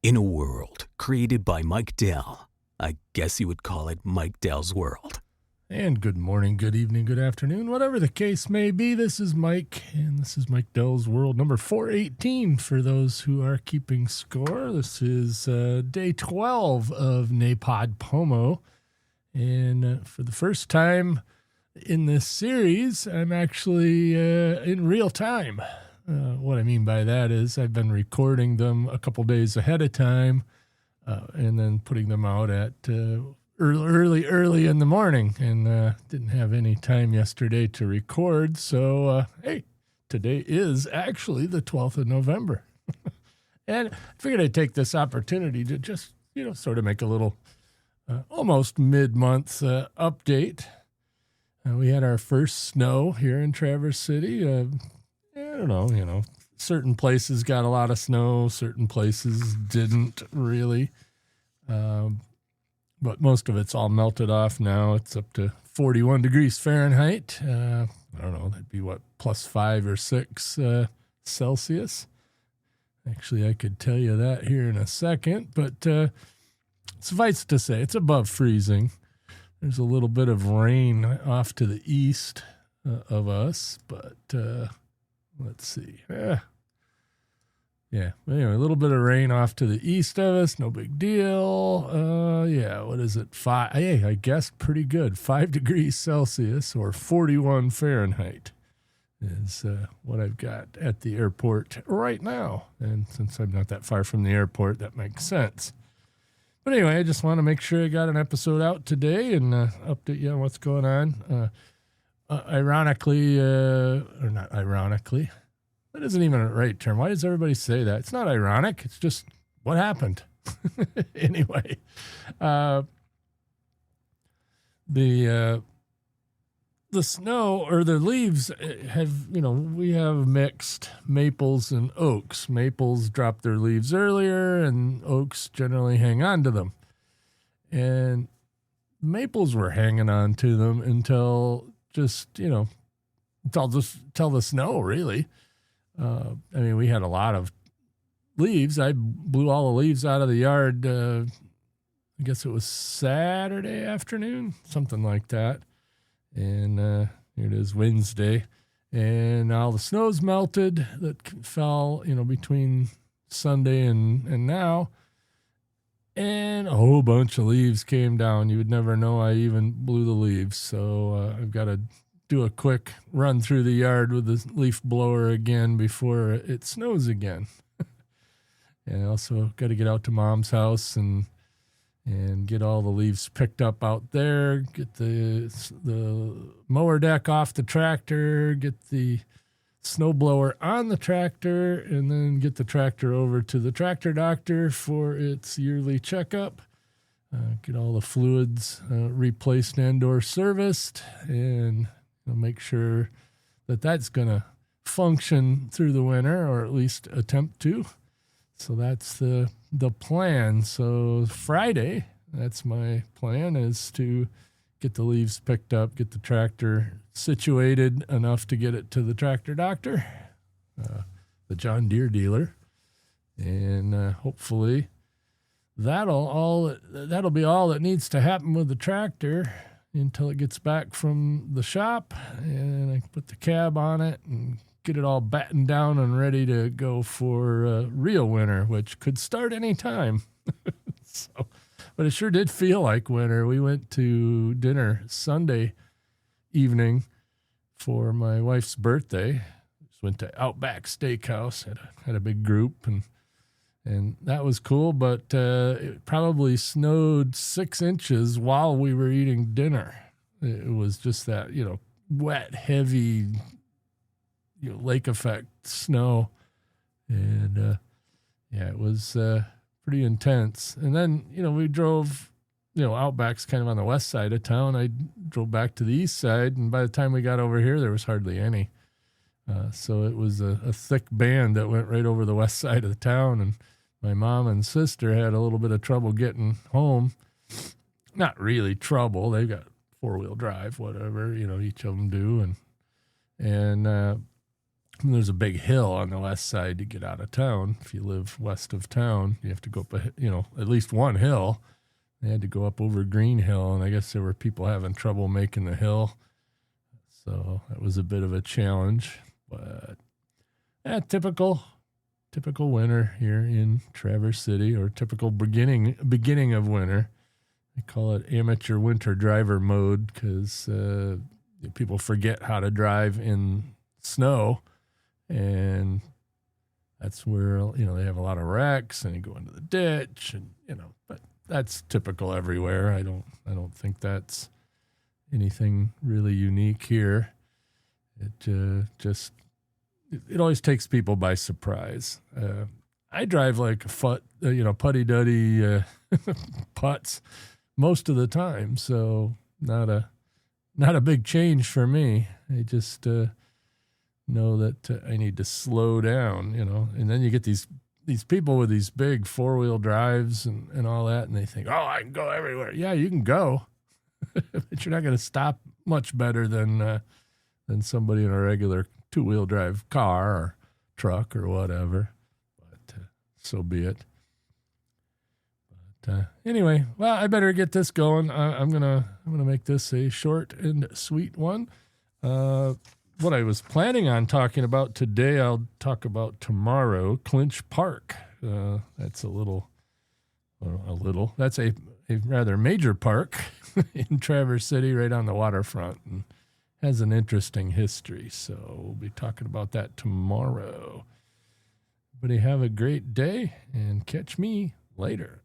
In a world created by Mike Dell, I guess you would call it Mike Dell's World. And good morning, good evening, good afternoon, whatever the case may be. This is Mike, and this is Mike Dell's World, number 418 for those who are keeping score. This is day 12 of NaPodPoMo. And for the first time in this series, I'm actually in real time. What I mean by that is I've been recording them a couple days ahead of time and then putting them out at early in the morning, and didn't have any time yesterday to record. So, hey, today is actually the 12th of November. And I figured I'd take this opportunity to just, sort of make a little almost mid-month update. We had our first snow here in Traverse City. I don't know, certain places got a lot of snow, certain places didn't really. But most of it's all melted off now. It's up to 41 degrees Fahrenheit. I don't know, that'd be plus 5 or 6 Celsius. Actually, I could tell you that here in a second, but suffice to say, it's above freezing. There's a little bit of rain off to the east of us, but let's see. Yeah, anyway, a little bit of rain off to the east of us, no big deal. What is it? Hey, I guess pretty good. 5 degrees Celsius or 41 Fahrenheit is what I've got at the airport right now. And since I'm not that far from the airport, that makes sense. But anyway, I just want to make sure I got an episode out today and update you on what's going on. Ironically, or not ironically, that isn't even a right term. Why does everybody say that? It's not ironic. It's just what happened. Anyway, the snow or the leaves have, we have mixed maples and oaks. Maples drop their leaves earlier and oaks generally hang on to them. And maples were hanging on to them until until the snow, really. We had a lot of leaves. I blew all the leaves out of the yard. I guess it was Saturday afternoon, something like that. And here it is Wednesday. And all the snow's melted that fell, between Sunday and now. And a whole bunch of leaves came down. You would never know I even blew the leaves. So I've got to do a quick run through the yard with the leaf blower again before it snows again. And I also got to get out to Mom's house and get all the leaves picked up out there, get the mower deck off the tractor, get the snowblower on the tractor, and then get the tractor over to the tractor doctor for its yearly checkup. Get all the fluids replaced and or serviced, and make sure that that's going to function through the winter, or at least attempt to. So that's the plan. So Friday, that's my plan, is to get the leaves picked up, get the tractor situated enough to get it to the tractor doctor, the John Deere dealer, and hopefully that'll be all that needs to happen with the tractor until it gets back from the shop, and I can put the cab on it and get it all battened down and ready to go for real winter, which could start any time. But it sure did feel like winter. We went to dinner Sunday evening for my wife's birthday. Just went to Outback Steakhouse, had a big group, and that was cool, but it probably snowed 6 inches while we were eating dinner. It was just that, wet, heavy, lake effect snow. And, it was pretty intense. And then, we drove, Outback's kind of on the west side of town. I drove back to the east side, and by the time we got over here, there was hardly any. So it was a thick band that went right over the west side of the town, and my mom and sister had a little bit of trouble getting home. Not really trouble. They've got 4-wheel drive, whatever, each of them do. And there's a big hill on the west side to get out of town. If you live west of town, you have to go up, at least one hill. They had to go up over Green Hill, and I guess there were people having trouble making the hill. So that was a bit of a challenge. But typical winter here in Traverse City, or typical beginning of winter. I call it amateur winter driver mode because people forget how to drive in snow, and that's where they have a lot of wrecks and you go into the ditch, and but that's typical everywhere. I don't think that's anything really unique here. It it always takes people by surprise. I drive like a putty-duddy putts most of the time, so not a big change for me. I just know that I need to slow down, and then you get these people with these big 4-wheel drives and all that, and they think, oh, I can go everywhere. Yeah, you can go, but you're not going to stop much better than somebody in a regular 2-wheel drive car or truck or whatever. But so be it. But anyway, well, I better get this going. I'm gonna make this a short and sweet one. What I was planning on talking about today, I'll talk about tomorrow. Clinch Park. That's that's a rather major park in Traverse City, right on the waterfront, and has an interesting history. So we'll be talking about that tomorrow. Everybody have a great day, and catch me later.